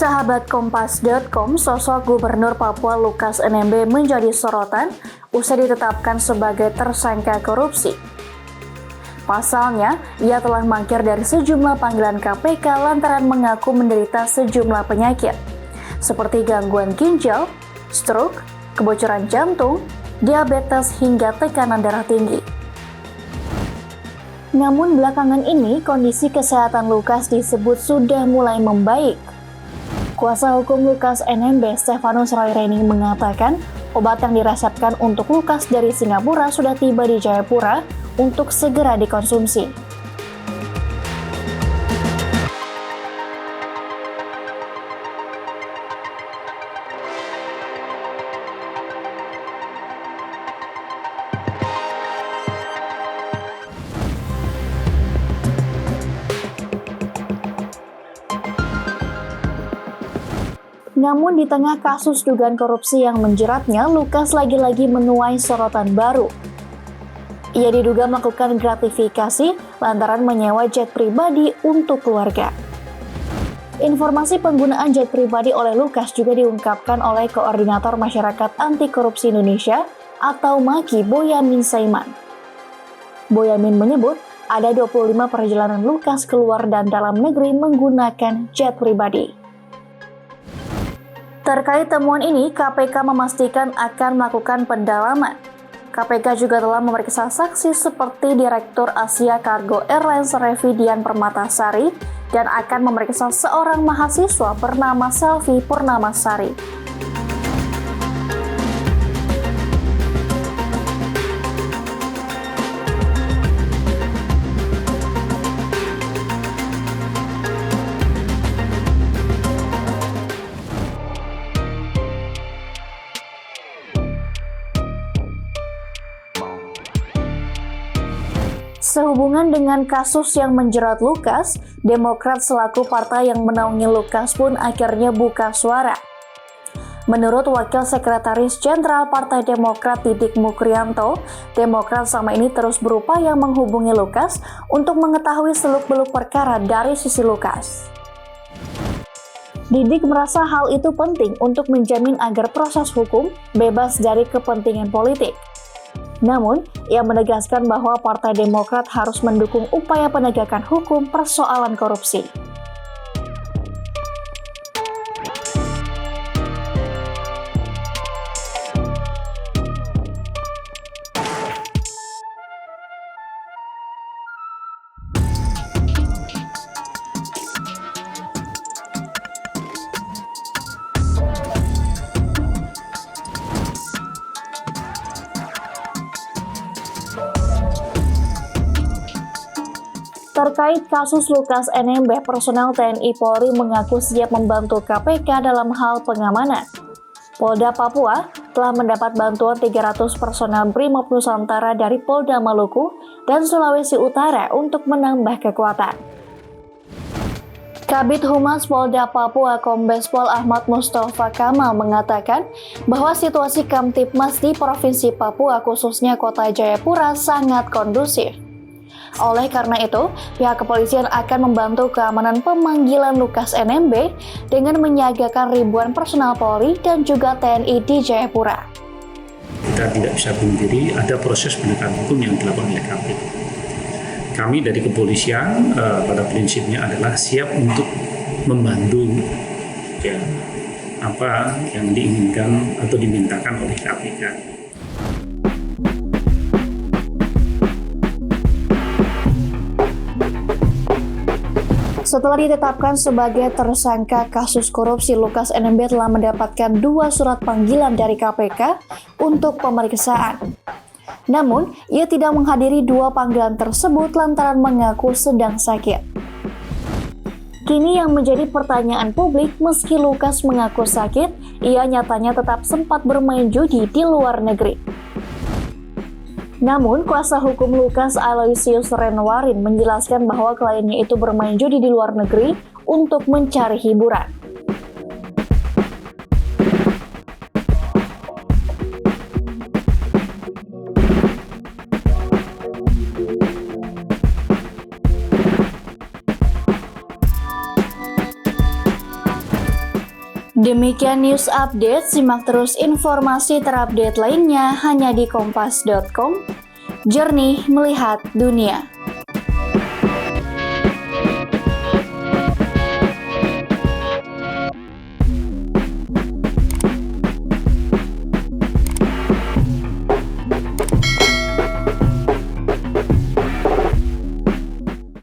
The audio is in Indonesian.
Sahabat Kompas.com, sosok Gubernur Papua Lukas NMB menjadi sorotan usai ditetapkan sebagai tersangka korupsi. Pasalnya, ia telah mangkir dari sejumlah panggilan KPK lantaran mengaku menderita sejumlah penyakit, seperti gangguan ginjal, stroke, kebocoran jantung, diabetes, hingga tekanan darah tinggi. Namun belakangan ini, kondisi kesehatan Lukas disebut sudah mulai membaik. Kuasa hukum Lukas NMB, Stefanus Roy Rening, mengatakan obat yang diresepkan untuk Lukas dari Singapura sudah tiba di Jayapura untuk segera dikonsumsi. Namun di tengah kasus dugaan korupsi yang menjeratnya, Lukas lagi-lagi menuai sorotan baru. Ia diduga melakukan gratifikasi lantaran menyewa jet pribadi untuk keluarga. Informasi penggunaan jet pribadi oleh Lukas juga diungkapkan oleh Koordinator Masyarakat Anti Korupsi Indonesia atau MAKI, Boyamin Saiman. Boyamin menyebut ada 25 perjalanan Lukas keluar dan dalam negeri menggunakan jet pribadi. Terkait temuan ini, KPK memastikan akan melakukan pendalaman. KPK juga telah memeriksa saksi seperti Direktur Asia Cargo Airlines Revidian Permatasari dan akan memeriksa seorang mahasiswa bernama Selvi Purnamasari. Sehubungan dengan kasus yang menjerat Lukas, Demokrat selaku partai yang menaungi Lukas pun akhirnya buka suara. Menurut Wakil Sekretaris Jenderal Partai Demokrat Didik Mukrianto, Demokrat selama ini terus berupaya menghubungi Lukas untuk mengetahui seluk-beluk perkara dari sisi Lukas. Didik merasa hal itu penting untuk menjamin agar proses hukum bebas dari kepentingan politik. Namun, ia menegaskan bahwa Partai Demokrat harus mendukung upaya penegakan hukum persoalan korupsi. Terkait kasus Lukas NMB, personel TNI Polri mengaku siap membantu KPK dalam hal pengamanan. Polda Papua telah mendapat bantuan 300 personel Brimob Nusantara dari Polda Maluku dan Sulawesi Utara untuk menambah kekuatan. Kabid Humas Polda Papua Kombes Pol Ahmad Mustafa Kamal mengatakan bahwa situasi Kamtibmas di Provinsi Papua khususnya Kota Jayapura sangat kondusif. Oleh karena itu, pihak kepolisian akan membantu keamanan pemanggilan Lukas NMB dengan menyiagakan ribuan personel Polri dan juga TNI di Jayapura. Kita tidak bisa pungkiri ada proses penegakan hukum yang dilakukan oleh KPK. Kami dari kepolisian pada prinsipnya adalah siap untuk membantu apa yang diinginkan atau dimintakan oleh KPK. Setelah ditetapkan sebagai tersangka kasus korupsi, Lukas NMB telah mendapatkan 2 surat panggilan dari KPK untuk pemeriksaan. Namun, ia tidak menghadiri 2 panggilan tersebut lantaran mengaku sedang sakit. Kini yang menjadi pertanyaan publik, meski Lukas mengaku sakit, ia nyatanya tetap sempat bermain judi di luar negeri. Namun, kuasa hukum Lukas Aloysius Renwarin menjelaskan bahwa kliennya itu bermain judi di luar negeri untuk mencari hiburan. Demikian news update, simak terus informasi terupdate lainnya hanya di kompas.com. Jernih melihat dunia.